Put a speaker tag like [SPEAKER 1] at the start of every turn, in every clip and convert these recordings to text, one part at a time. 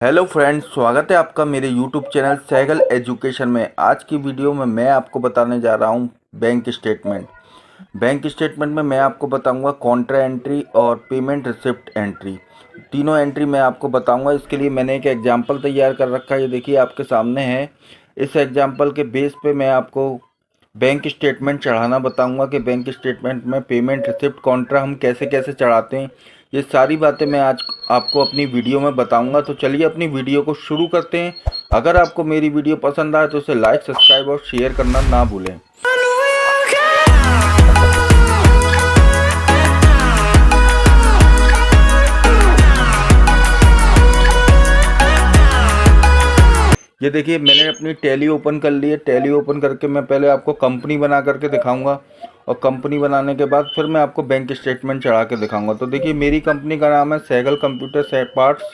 [SPEAKER 1] Hello friends, स्वागत है आपका मेरे यूट्यूब चैनल सैगल एजुकेशन में। आज की वीडियो में मैं आपको बताने जा रहा हूं बैंक स्टेटमेंट। बैंक स्टेटमेंट में मैं आपको बताऊंगा कॉन्ट्रा एंट्री और पेमेंट रिसिप्ट एंट्री। तीनों एंट्री मैं आपको बताऊंगा। इसके लिए मैंने एक एग्जाम्पल तैयार कर रखा है, ये देखिए आपके सामने है। इस एग्जाम्पल के बेस पे मैं आपको बैंक स्टेटमेंट चढ़ाना बताऊंगा कि बैंक स्टेटमेंट में पेमेंट रिसिप्ट कॉन्ट्रा हम कैसे कैसे चढ़ाते हैं। ये सारी बातें मैं आज आपको अपनी वीडियो में बताऊंगा। तो चलिए अपनी वीडियो को शुरू करते हैं। अगर आपको मेरी वीडियो पसंद आए तो उसे लाइक, सब्सक्राइब और शेयर करना ना भूलें। ये देखिए मैंने अपनी टैली ओपन कर ली है। टैली ओपन करके मैं पहले आपको कंपनी बना करके दिखाऊंगा और कंपनी बनाने के बाद फिर मैं आपको बैंक स्टेटमेंट चढ़ा के दिखाऊंगा। तो देखिए मेरी कंपनी का नाम है सैगल कंप्यूटर पार्ट्स।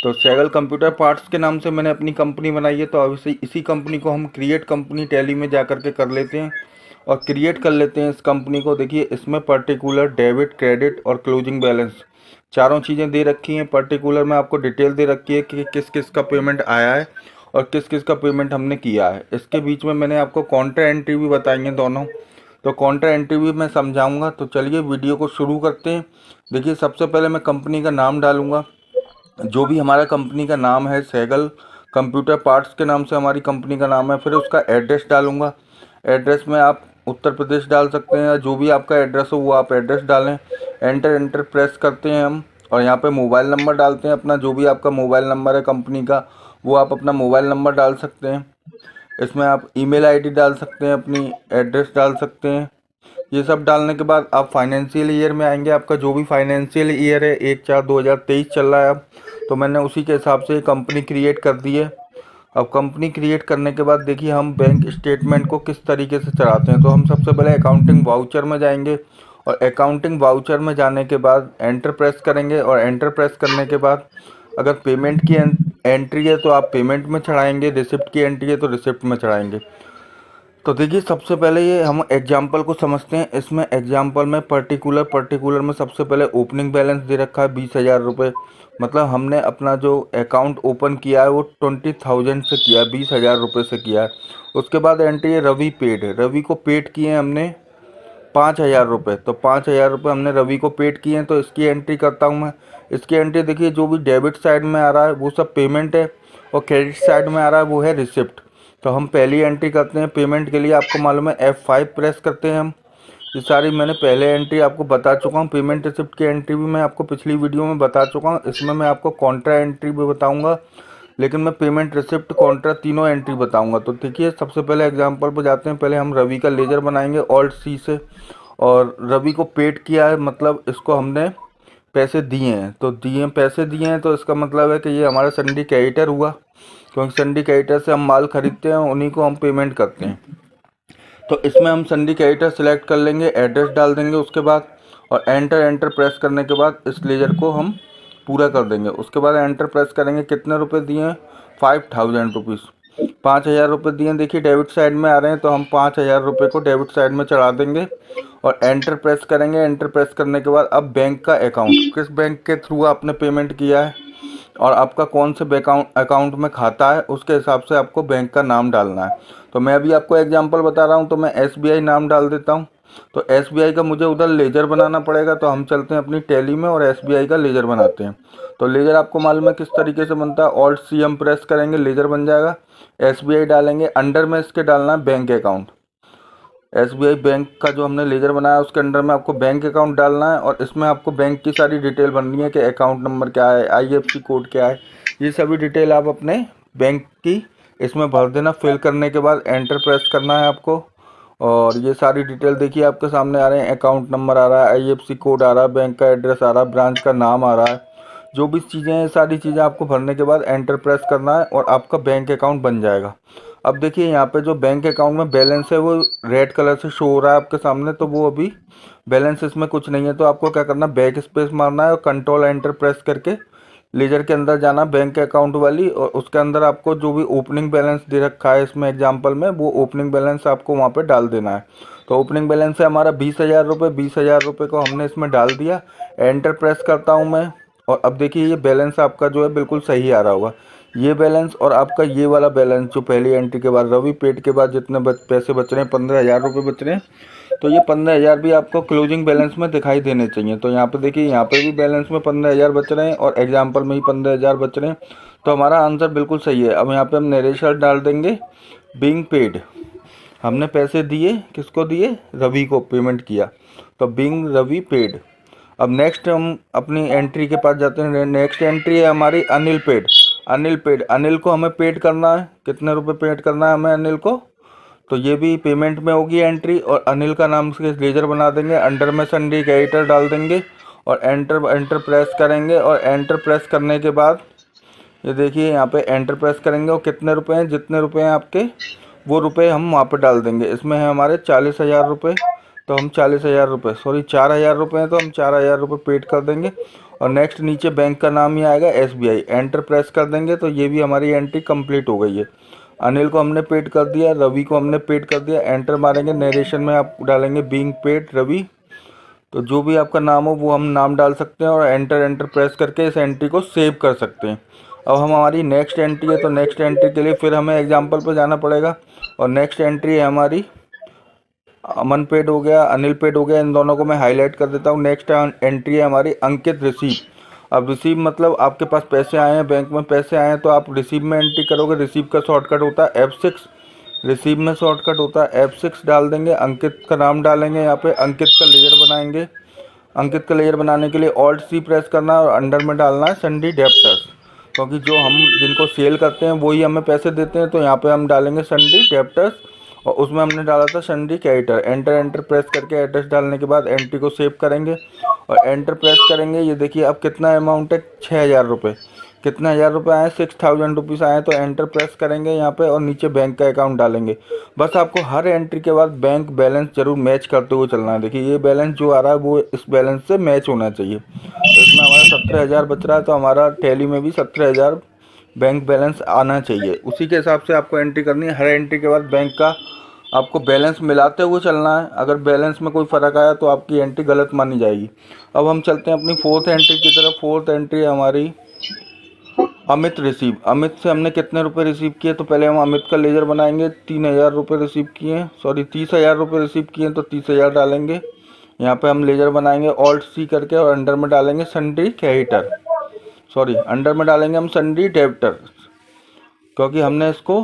[SPEAKER 1] तो सैगल कंप्यूटर पार्ट्स के नाम से मैंने अपनी कंपनी बनाई है। तो अब इसी कंपनी को हम क्रिएट कंपनी टैली में जा करके कर लेते हैं और क्रिएट कर लेते हैं इस कंपनी को। देखिए इसमें पर्टिकुलर, डेबिट, क्रेडिट और क्लोजिंग बैलेंस चारों चीज़ें दे रखी हैं। पर्टिकुलर में आपको डिटेल दे रखी है कि किस किस का पेमेंट आया है और किस किस का पेमेंट हमने किया है। इसके बीच में मैंने आपको कॉन्ट्रा एंट्री भी बताई है दोनों। तो कॉन्ट्रा एंट्री भी मैं समझाऊंगा। तो चलिए वीडियो को शुरू करते हैं। देखिए सबसे पहले मैं कंपनी का नाम डालूंगा। जो भी हमारा कंपनी का नाम है, सैगल कंप्यूटर पार्ट्स के नाम से हमारी कंपनी का नाम है। फिर उसका एड्रेस डालूंगा। एड्रेस में आप उत्तर प्रदेश डाल सकते हैं या जो भी आपका एड्रेस हो वो आप एड्रेस डालें। एंटर एंटर प्रेस करते हैं हम और यहाँ पे मोबाइल नंबर डालते हैं अपना। जो भी आपका मोबाइल नंबर है कंपनी का वो आप अपना मोबाइल नंबर डाल सकते हैं। इसमें आप ईमेल आईडी डाल सकते हैं, अपनी एड्रेस डाल सकते हैं। ये सब डालने के बाद आप फाइनेंशियल ईयर में आएंगे। आपका जो भी फाइनेंशियल ईयर है 1/4/2023 चल रहा है अब। तो मैंने उसी के हिसाब से कंपनी क्रिएट कर दी है। अब कंपनी क्रिएट करने के बाद देखिए हम बैंक स्टेटमेंट को किस तरीके से चढ़ाते हैं। तो हम सबसे पहले अकाउंटिंग वाउचर में जाएंगे और अकाउंटिंग वाउचर में जाने के बाद एंटर प्रेस करेंगे और एंटर प्रेस करने के बाद अगर पेमेंट की एंट्री है तो आप पेमेंट में चढ़ाएंगे, रिसिप्ट की एंट्री है तो रिसिप्ट में चढ़ाएंगे। तो देखिए सबसे पहले ये हम एग्जाम्पल को समझते हैं। इसमें एग्जाम्पल में पर्टिकुलर में सबसे पहले ओपनिंग बैलेंस दे रखा है 20,000 रुपये। मतलब हमने अपना जो अकाउंट ओपन किया है वो 20,000 से किया है, 20,000 रुपये से किया है। उसके बाद एंट्री है रवि पेड। रवि को पेड किए हैं हमने 5,000 रुपये। तो 5,000 रुपये हमने रवि को पेड किए हैं। तो इसकी एंट्री करता हूँ मैं। इसकी एंट्री देखिए जो भी डेबिट साइड में आ रहा है वो सब पेमेंट है और क्रेडिट साइड में आ रहा है वो है रिसिप्ट। तो हम पहली एंट्री करते हैं पेमेंट के लिए। आपको मालूम है F5 प्रेस करते हैं हम। ये सारी मैंने पहले एंट्री आपको बता चुका हूँ। पेमेंट रिसिप्ट की एंट्री भी मैं आपको पिछली वीडियो में बता चुका हूँ। इसमें मैं आपको कॉन्ट्रा एंट्री भी बताऊँगा, लेकिन मैं पेमेंट रिसिप्ट कॉन्ट्रा तीनों एंट्री बताऊँगा। तो देखिए सबसे पहले एग्जाम्पल पर जाते हैं। पहले हम रवि का लेजर बनाएंगे Alt+C से। और रवि को पेड किया है, मतलब इसको हमने पैसे दिए हैं। तो पैसे दिए हैं तो इसका मतलब है कि ये हमारा सिंडिकेटर हुआ, क्योंकि सिंडिकेटर से हम माल खरीदते हैं, उन्हीं को हम पेमेंट करते हैं। तो इसमें हम सिंडिकेटर सेलेक्ट कर लेंगे, एड्रेस डाल देंगे उसके बाद और एंटर प्रेस करने के बाद इस लेजर को हम पूरा कर देंगे। उसके बाद एंटर प्रेस करेंगे। कितने रुपए दिए हैं? 5,000 रुपीज़, 5,000 रुपये दिए। देखिए डेबिट साइड में आ रहे हैं तो हम 5,000 रुपये को डेबिट साइड में चढ़ा देंगे और एंटर प्रेस करेंगे। एंटर प्रेस करने के बाद अब बैंक का अकाउंट, किस बैंक के थ्रू आपने पेमेंट किया है और आपका कौन से अकाउंट में खाता है, उसके हिसाब से आपको बैंक का नाम डालना है। तो मैं अभी आपको एग्जांपल बता रहा हूँ, तो मैं SBI नाम डाल देता हूँ। तो SBI का मुझे उधर लेजर बनाना पड़ेगा, तो हम चलते हैं अपनी टैली में और SBI का लेजर बनाते हैं। तो लेजर आपको मालूम है किस तरीके से बनता है। Alt+C हम प्रेस करेंगे, लेजर बन जाएगा। SBI डालेंगे, अंडर में इसके डालना है बैंक अकाउंट। SBI बैंक का जो हमने लेजर बनाया उसके अंडर में आपको बैंक अकाउंट डालना है और इसमें आपको बैंक की सारी डिटेल भरनी है कि अकाउंट नंबर क्या है, IFSC कोड क्या है, ये सभी डिटेल आप अपने बैंक की इसमें भर देना। फिल करने के बाद एंटर प्रेस करना है आपको और ये सारी डिटेल देखिए आपके सामने आ रहे हैं। अकाउंट नंबर आ रहा है, IFSC कोड आ रहा है, बैंक का एड्रेस आ रहा है, ब्रांच का नाम आ रहा है, जो भी चीज़ें हैं सारी चीज़ें आपको भरने के बाद एंटर प्रेस करना है और आपका बैंक अकाउंट बन जाएगा। अब देखिए यहाँ पे जो बैंक अकाउंट में बैलेंस है वो रेड कलर से शो हो रहा है आपके सामने, तो वो अभी बैलेंस इसमें कुछ नहीं है। तो आपको क्या करना है, बैक स्पेस मारना है और कंट्रोल एंटर प्रेस करके लेजर के अंदर जाना, बैंक अकाउंट वाली, और उसके अंदर आपको जो भी ओपनिंग बैलेंस दे रखा है इसमें एग्जाम्पल में, वो ओपनिंग बैलेंस आपको वहाँ पर डाल देना है। तो ओपनिंग बैलेंस है हमारा 20,000 रुपये। 20,000 रुपये को हमने इसमें डाल दिया। एंटर प्रेस करता हूँ मैं और अब देखिए ये बैलेंस आपका जो है बिल्कुल सही आ रहा होगा। ये बैलेंस और आपका ये वाला बैलेंस जो पहली एंट्री के बाद रवि पेड के बाद जितने पैसे बच रहे हैं, 15,000 रुपये बच रहे हैं, तो ये 15,000 भी आपको क्लोजिंग बैलेंस में दिखाई देने चाहिए। तो यहाँ पे देखिए, यहाँ पे भी बैलेंस में 15,000 बच रहे हैं और एग्जाम्पल में ही 15,000 बच रहे हैं। तो हमारा आंसर बिल्कुल सही है। अब यहाँ पे हम नरेशन डाल देंगे बीइंग पेड। हमने पैसे दिए, किसको दिए? रवि को पेमेंट किया, तो बीइंग रवि पेड। अब नेक्स्ट हम अपनी एंट्री के पास जाते हैं। नेक्स्ट एंट्री है हमारी अनिल पेड। अनिल पेड, अनिल को हमें पेड करना है। कितने रुपए पेड करना है हमें अनिल को? तो ये भी पेमेंट में होगी एंट्री, और अनिल का नाम से लेजर बना देंगे, अंडर में सन्डी क्रेडिटर डाल देंगे और एंटर प्रेस करेंगे। और एंटर प्रेस करने के बाद ये देखिए यहाँ पे एंटर प्रेस करेंगे और कितने रुपए हैं, जितने रुपए हैं आपके वो रुपए हम वहाँ पे डाल देंगे। इसमें है हमारे 40,000 रुपये, तो हम 40,000 रुपये, सॉरी 4,000 रुपये हैं, तो हम 4,000 रुपये पेड कर देंगे। और नेक्स्ट नीचे बैंक का नाम ही आएगा SBI, एंटर प्रेस कर देंगे। तो ये भी हमारी एंट्री कंप्लीट हो गई है। अनिल को हमने पेड कर दिया, रवि को हमने पेड कर दिया। एंटर मारेंगे, नरेशन में आप डालेंगे बीइंग पेड रवि, तो जो भी आपका नाम हो वो हम नाम डाल सकते हैं और एंटर प्रेस करके इस एंट्री को सेव कर सकते हैं। अब हमारी नेक्स्ट एंट्री है, तो नेक्स्ट एंट्री के लिए फिर हमें एग्जाम्पल पर जाना पड़ेगा। और नेक्स्ट एंट्री है हमारी अमन पेड हो गया, अनिल पेड हो गया, इन दोनों को मैं हाईलाइट कर देता हूँ। नेक्स्ट एंट्री है हमारी अंकित रिसीव। अब रिसीव मतलब आपके पास पैसे आए हैं, बैंक में पैसे आए हैं, तो आप रिसीव में एंट्री करोगे। रिसीव का शॉर्टकट होता है F6, रिसीव में शॉर्टकट होता है F6 डाल देंगे। अंकित का नाम डालेंगे, यहाँ पे अंकित का लेजर बनाएंगे। अंकित का लेजर बनाने के लिए Alt+C प्रेस करना है और अंडर में डालना है सन्डी डेप्टर्स, क्योंकि जो हम जिनको सेल करते हैं वही हमें पैसे देते हैं। तो यहाँ पे हम डालेंगे सन्डी डेप्टर्स और उसमें हमने डाला था सन्डी क्रेडिटर। एंटर प्रेस करके एड्रेस डालने के बाद एंट्री को सेव करेंगे और एंटर प्रेस करेंगे। ये देखिए अब कितना अमाउंट है, 6,000 रुपये। कितने हज़ार रुपये आए? 6,000 रुपीज़ आए। तो एंटर प्रेस करेंगे यहाँ पे और नीचे बैंक का अकाउंट डालेंगे। बस आपको हर एंट्री के बाद बैंक बैलेंस जरूर मैच करते हुए चलना है। देखिए ये बैलेंस जो आ रहा है वो इस बैलेंस से मैच होना चाहिए। तो इसमें हमारा 17,000 बच रहा है, तो हमारा टैली में भी 17,000 बैंक बैलेंस आना चाहिए। उसी के हिसाब से आपको एंट्री करनी है। हर एंट्री के बाद बैंक का आपको बैलेंस मिलाते हुए चलना है। अगर बैलेंस में कोई फ़र्क आया तो आपकी एंट्री गलत मानी जाएगी। अब हम चलते हैं अपनी फोर्थ एंट्री की तरफ। फोर्थ एंट्री है हमारी अमित रिसीव। अमित से हमने कितने रुपए रिसीव किए? तो पहले हम अमित का लेजर बनाएंगे। 3,000 रुपये रिसीव किए हैं, सॉरी 30,000 रुपये रिसीव किए हैं, तो 30,000 डालेंगे। यहाँ पे हम लेजर बनाएंगे Alt+C करके और अंडर में डालेंगे सन्डी क्रेडिटर, सॉरी अंडर में डालेंगे हम सन्डी डेबिटर, क्योंकि हमने इसको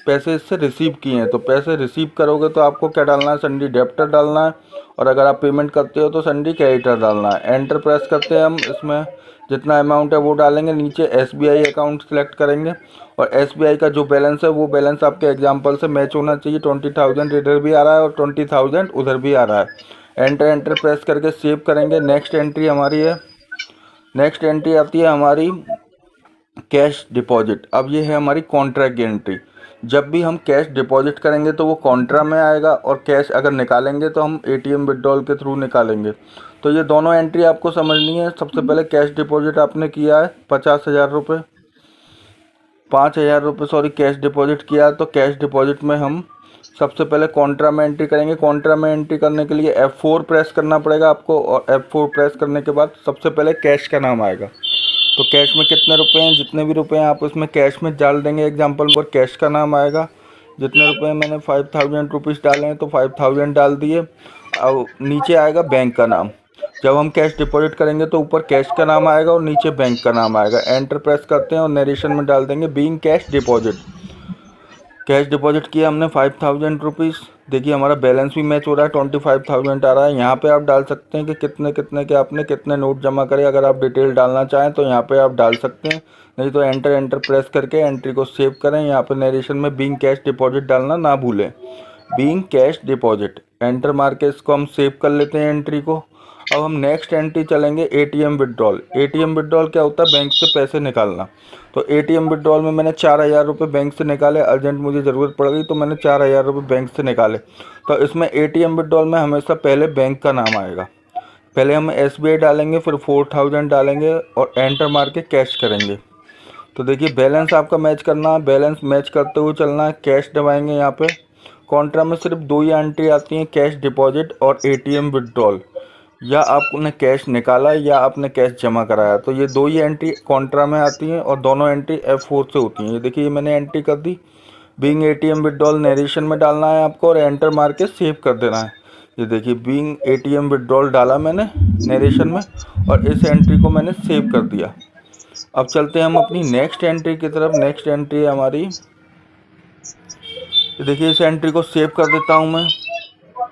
[SPEAKER 1] पैसे इससे रिसीव किए हैं। तो पैसे रिसीव करोगे तो आपको क्या डालना है? सन्डी डेबिटर डालना है। और अगर आप पेमेंट करते हो तो सन्डी क्रेडिटर डालना है। एंटर प्रेस करते हैं हम, इसमें जितना अमाउंट है वो डालेंगे। नीचे SBI अकाउंट सेलेक्ट करेंगे और SBI का जो बैलेंस है वो बैलेंस आपके एग्जाम्पल से मैच होना चाहिए। 20,000 इधर भी आ रहा है और 20,000 उधर भी आ रहा है। एंटर प्रेस करके सेव करेंगे। नेक्स्ट एंट्री हमारी है, नेक्स्ट एंट्री आती है हमारी कैश डिपॉजिट। अब ये है हमारी कॉन्ट्रैक्ट की एंट्री। जब भी हम कैश डिपॉजिट करेंगे तो वो कॉन्ट्रा में आएगा, और कैश अगर निकालेंगे तो हम ATM विड्रॉल के थ्रू निकालेंगे। तो ये दोनों एंट्री आपको समझनी है। सबसे पहले कैश डिपॉजिट आपने किया है 50,000 रुपये, 5,000 रुपये सॉरी कैश डिपॉजिट किया है। तो कैश डिपॉजिट में हम सबसे पहले कॉन्ट्रा में एंट्री करेंगे। कॉन्ट्रा में एंट्री करने के लिए F4 प्रेस करना पड़ेगा आपको, और F4 प्रेस करने के बाद सबसे पहले कैश का नाम आएगा। तो कैश में कितने रुपए हैं, जितने भी रुपए हैं आप उसमें कैश में डाल देंगे। एग्जांपल पर कैश का नाम आएगा। जितने रुपए मैंने 5,000 रुपीज़ डाले हैं तो 5,000 डाल दिए। अब नीचे आएगा बैंक का नाम। जब हम कैश डिपॉजिट करेंगे तो ऊपर कैश का नाम आएगा और नीचे बैंक का नाम आएगा। एंटर प्रेस करते हैं और नरेशन में डाल देंगे being cash deposit. Cash deposit किया हमने 5,000 रुपीज़। देखिए हमारा बैलेंस भी मैच हो रहा है, 25,000 आ रहा है। यहाँ पे आप डाल सकते हैं कि कितने कितने के आपने कितने नोट जमा करे। अगर आप डिटेल डालना चाहें तो यहाँ पे आप डाल सकते हैं, नहीं तो एंटर प्रेस करके एंट्री को सेव करें। यहाँ पे नरेशन में बीइंग कैश डिपॉजिट डालना ना भूलें, बीइंग कैश डिपॉजिट। एंटर मार के इसको हम सेव कर लेते हैं एंट्री को। अब हम नेक्स्ट एंट्री चलेंगे ATM विड्रॉल। ATM विड्रॉल क्या होता है? बैंक से पैसे निकालना। तो ATM विड्रॉल में मैंने 4,000 रुपये बैंक से निकाले। अर्जेंट मुझे ज़रूरत पड़ गई तो मैंने 4,000 रुपये बैंक से निकाले। तो इसमें ATM विड्रॉल में हमेशा पहले बैंक का नाम आएगा। पहले हम SBI डालेंगे, फिर 4,000 डालेंगे और एंटर मार के कैश करेंगे। तो देखिए बैलेंस आपका मैच करना है, बैलेंस मैच करते हुए चलना है। कैश दबाएंगे। यहाँ पे कॉन्ट्रा में सिर्फ 2 ही एंट्री आती हैं, कैश डिपॉजिट और ATM विड्रॉल। या आपने कैश निकाला या आपने कैश जमा कराया। तो ये दो ही एंट्री कॉन्ट्रा में आती हैं और दोनों एंट्री F4 से होती हैं। ये देखिए, ये मैंने एंट्री कर दी। बीइंग एटीएम विड्रॉल नरेशन में डालना है आपको और एंटर मार के सेव कर देना है। ये देखिए, बीइंग एटीएम विड्रॉल डाला मैंने नरेशन में और इस एंट्री को मैंने सेव कर दिया। अब चलते हैं हम अपनी नेक्स्ट एंट्री की तरफ। नेक्स्ट एंट्री है हमारी, देखिए इस एंट्री को सेव कर देता हूँ मैं।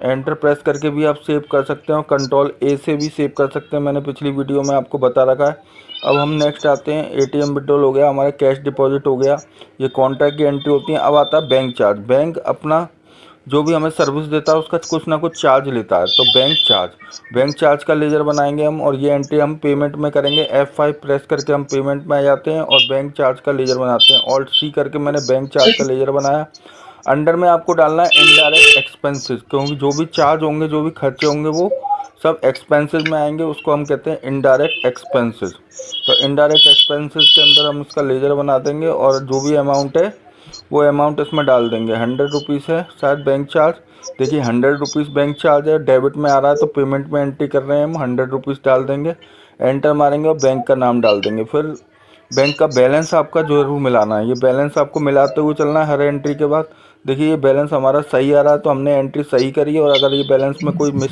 [SPEAKER 1] एंटर प्रेस करके भी आप सेव कर सकते हो, कंट्रोल ए से भी सेव कर सकते हैं, मैंने पिछली वीडियो में आपको बता रखा है। अब हम नेक्स्ट आते हैं, एटीएम विड्रॉल हो गया हमारा, कैश डिपॉजिट हो गया, ये कॉन्ट्रैक्ट की एंट्री होती है। अब आता है बैंक चार्ज। बैंक अपना जो भी हमें सर्विस देता है उसका कुछ ना कुछ चार्ज लेता है, तो बैंक चार्ज का लेजर बनाएंगे हम और ये एंट्री हम पेमेंट में करेंगे। F5 प्रेस करके हम पेमेंट में आ जाते हैं और बैंक चार्ज का लेजर बनाते हैं। ऑल्ट C करके मैंने बैंक चार्ज का लेजर बनाया। अंडर में आपको डालना है इनडायरेक्ट एक्सपेंसेस, क्योंकि जो भी चार्ज होंगे, जो भी खर्चे होंगे, वो सब एक्सपेंसेस में आएंगे, उसको हम कहते हैं इनडायरेक्ट एक्सपेंसेस। तो इनडायरेक्ट एक्सपेंसेस के अंदर हम इसका लेजर बना देंगे और जो भी अमाउंट है वो अमाउंट इसमें डाल देंगे। 100 रुपीज़ है शायद बैंक चार्ज। देखिए 100 रुपीज़ बैंक चार्ज है, डेबिट में आ रहा है तो पेमेंट में एंट्री कर रहे हैं हम, 100 रुपीज़ डाल देंगे, एंटर मारेंगे और बैंक का नाम डाल देंगे। फिर बैंक का बैलेंस आपका जरूर मिलाना है, ये बैलेंस आपको मिलाते हुए चलना है हर एंट्री के बाद। देखिए ये बैलेंस हमारा सही आ रहा है तो हमने एंट्री सही करी है, और अगर ये बैलेंस में कोई मिस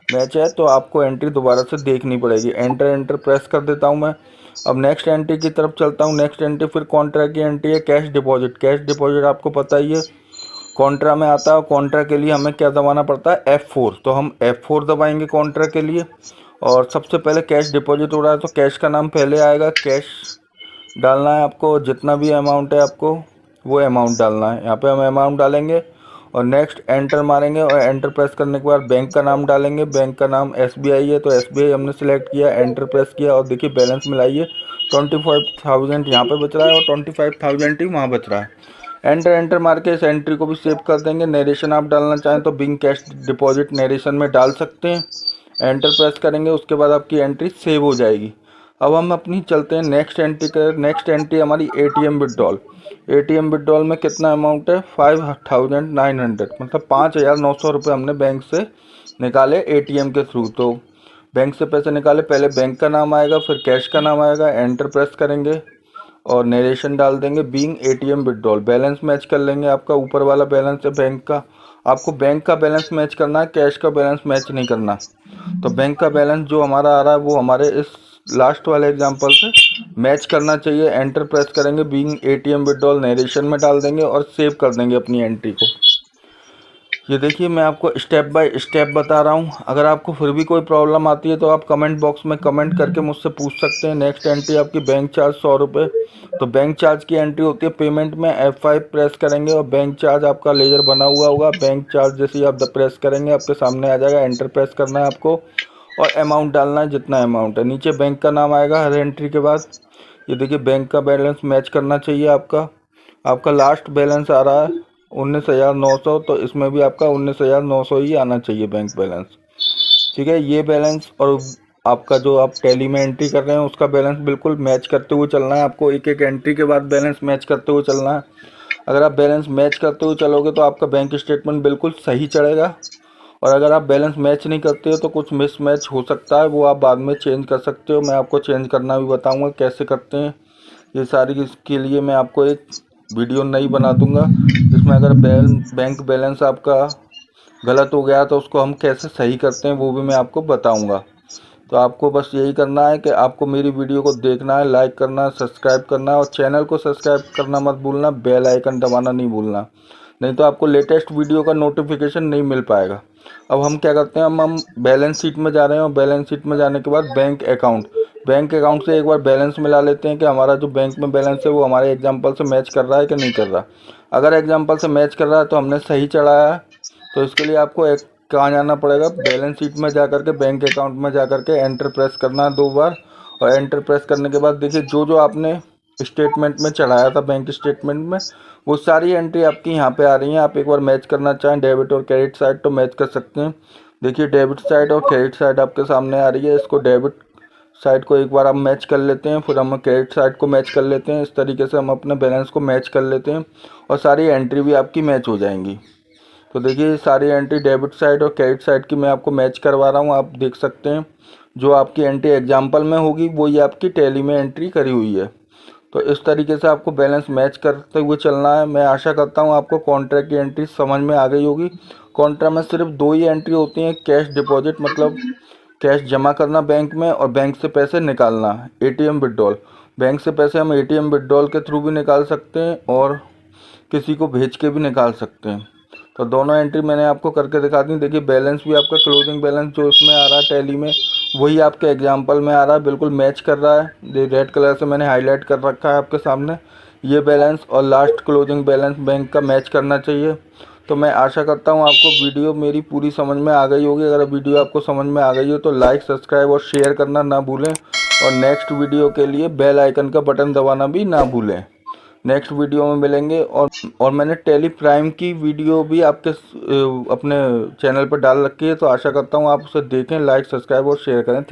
[SPEAKER 1] मैच है तो आपको एंट्री दोबारा से देखनी पड़ेगी। एंटर प्रेस कर देता हूँ मैं। अब नेक्स्ट एंट्री की तरफ चलता हूँ। नेक्स्ट एंट्री फिर कॉन्ट्रा की एंट्री है, कैश डिपॉजिट। कैश डिपॉजिट आपको पता ही है कॉन्ट्रा में आता है। कॉन्ट्रा के लिए हमें क्या दबाना पड़ता है, F4। तो हम F4 दबाएंगे कॉन्ट्रा के लिए। और सबसे पहले कैश डिपॉजिट हो रहा है तो कैश का नाम पहले आएगा, कैश डालना है आपको, जितना भी अमाउंट है आपको वो अमाउंट डालना है। यहाँ पे हम अमाउंट डालेंगे और नेक्स्ट एंटर मारेंगे और एंटर प्रेस करने के बाद बैंक का नाम डालेंगे। बैंक का नाम SBI है तो SBI हमने सेलेक्ट किया, एंटर प्रेस किया और देखिए बैलेंस मिलाइए, 25,000 यहाँ पे बच रहा है और 25,000 ही वहाँ बच रहा है। एंटर मार के इस एंट्री को भी सेव कर देंगे। नरेशन आप डालना चाहें तो बिंग कैश डिपॉजिट नरेशन में डाल सकते हैं। एंटर प्रेस करेंगे, उसके बाद आपकी एंट्री सेव हो जाएगी। अब हम अपनी चलते हैं नेक्स्ट एंट्री कर। नेक्स्ट एंट्री हमारी एटीएम विड्रॉल। एटीएम विड्रॉल में कितना अमाउंट है, 5,900, मतलब 5,900 रुपये हमने बैंक से निकाले एटीएम के थ्रू। तो बैंक से पैसे निकाले, पहले बैंक का नाम आएगा फिर कैश का नाम आएगा, एंटर प्रेस करेंगे और नरेशन डाल देंगे being ATM withdrawal. Balance match कर लेंगे, आपका ऊपर वाला बैलेंस है बैंक का, आपको बैंक का बैलेंस मैच करना है, कैश का बैलेंस मैच नहीं करना। तो बैंक का बैलेंस जो हमारा आ रहा है वो हमारे इस लास्ट वाले एग्जांपल से मैच करना चाहिए। एंटर प्रेस करेंगे, बीइंग एटीएम विड्रॉल नरेशन में डाल देंगे और सेव कर देंगे अपनी एंट्री को। ये देखिए मैं आपको स्टेप बाय स्टेप बता रहा हूँ। अगर आपको फिर भी कोई प्रॉब्लम आती है तो आप कमेंट बॉक्स में कमेंट करके मुझसे पूछ सकते हैं। नेक्स्ट एंट्री आपकी बैंक चार्ज 100 रुपये। तो बैंक चार्ज की एंट्री होती है पेमेंट में, F5 प्रेस करेंगे और बैंक चार्ज आपका लेजर बना हुआ होगा। बैंक चार्ज जैसे ही आप प्रेस करेंगे आपके सामने आ जाएगा, एंटर प्रेस करना है आपको और अमाउंट डालना है जितना अमाउंट है। नीचे बैंक का नाम आएगा हर एंट्री के बाद। ये देखिए बैंक का बैलेंस मैच करना चाहिए आपका लास्ट बैलेंस आ रहा है 19,900, तो इसमें भी आपका 19,900 ही आना चाहिए बैंक बैलेंस। ठीक है, ये बैलेंस और आपका जो आप टैली में एंट्री कर रहे हैं उसका बैलेंस बिल्कुल मैच करते हुए चलना है आपको। एक एक एंट्री के बाद बैलेंस मैच करते हुए चलना है। अगर आप बैलेंस मैच करते हुए चलोगे तो आपका बैंक स्टेटमेंट बिल्कुल सही चढ़ेगा, और अगर आप बैलेंस मैच नहीं करते हो तो कुछ मिस मैच हो सकता है, वो आप बाद में चेंज कर सकते हो। मैं आपको चेंज करना भी बताऊँगा कैसे करते हैं। ये सारी इसके लिए मैं आपको एक वीडियो नई बना दूंगा जिसमें अगर बैंक बैलेंस आपका गलत हो गया तो उसको हम कैसे सही करते हैं वो भी मैं आपको बताऊंगा। तो आपको बस यही करना है कि आपको मेरी वीडियो को देखना है, लाइक करना है, सब्सक्राइब करना है और चैनल को सब्सक्राइब करना मत भूलना, बेल आइकन दबाना नहीं भूलना, नहीं तो आपको लेटेस्ट वीडियो का नोटिफिकेशन नहीं मिल पाएगा। अब हम क्या करते हैं, हम बैलेंस शीट में जा रहे हैं और बैलेंस शीट में जाने के बाद बैंक अकाउंट से एक बार बैलेंस मिला लेते हैं कि हमारा जो बैंक में बैलेंस है वो हमारे एग्जांपल से मैच कर रहा है कि नहीं कर रहा। अगर एग्जांपल से मैच कर रहा है तो हमने सही चढ़ाया है। तो इसके लिए आपको एक कहाँ जाना पड़ेगा, बैलेंस शीट में जा करके बैंक अकाउंट में जा करके एंटर प्रेस करना है 2 बार, और एंटर प्रेस करने के बाद देखिए जो आपने स्टेटमेंट में चढ़ाया था बैंक स्टेटमेंट में वो सारी एंट्री आपकी यहाँ पे आ रही हैं। आप एक बार मैच करना चाहें डेबिट और क्रेडिट साइड तो मैच कर सकते हैं। देखिए डेबिट साइड और क्रेडिट साइड आपके सामने आ रही है। इसको डेबिट साइड को एक बार हम मैच कर लेते हैं, फिर हम क्रेडिट साइड को मैच कर लेते हैं। इस तरीके से हम अपने बैलेंस को मैच कर लेते हैं और सारी एंट्री भी आपकी मैच हो जाएंगी। तो देखिए सारी एंट्री डेबिट साइड और क्रेडिट साइड की मैं आपको मैच करवा रहा हूँ, आप देख सकते हैं। जो आपकी एंट्री एग्जाम्पल में होगी वही आपकी टैली में एंट्री करी हुई है। तो इस तरीके से आपको बैलेंस मैच करते हुए चलना है। मैं आशा करता हूँ आपको कॉन्ट्रैक्ट की एंट्री समझ में आ गई होगी। कॉन्ट्रैक्ट में सिर्फ दो ही एंट्री होती हैं, कैश डिपॉजिट मतलब कैश जमा करना बैंक में, और बैंक से पैसे निकालना, एटीएम विड्रॉल। बैंक से पैसे हम एटीएम विड्रॉल के थ्रू भी निकाल सकते हैं और किसी को भेज के भी निकाल सकते हैं। तो दोनों एंट्री मैंने आपको करके दिखा दी। देखिए बैलेंस भी आपका क्लोजिंग बैलेंस जो इसमें आ रहा है टैली में वही आपके एग्जाम्पल में आ रहा है, बिल्कुल मैच कर रहा है। रेड कलर से मैंने हाईलाइट कर रखा है आपके सामने। ये बैलेंस और लास्ट क्लोजिंग बैलेंस बैंक का मैच करना चाहिए। तो मैं आशा करता हूँ आपको वीडियो मेरी पूरी समझ में आ गई होगी। अगर वीडियो आपको समझ में आ गई हो तो लाइक, सब्सक्राइब और शेयर करना ना भूलें, और नेक्स्ट वीडियो के लिए बेल आइकन का बटन दबाना भी ना भूलें। नेक्स्ट वीडियो में मिलेंगे। और मैंने टेली प्राइम की वीडियो भी आपके अपने चैनल पर डाल रखी है, तो आशा करता हूँ आप उसे देखें, लाइक, सब्सक्राइब और शेयर करें।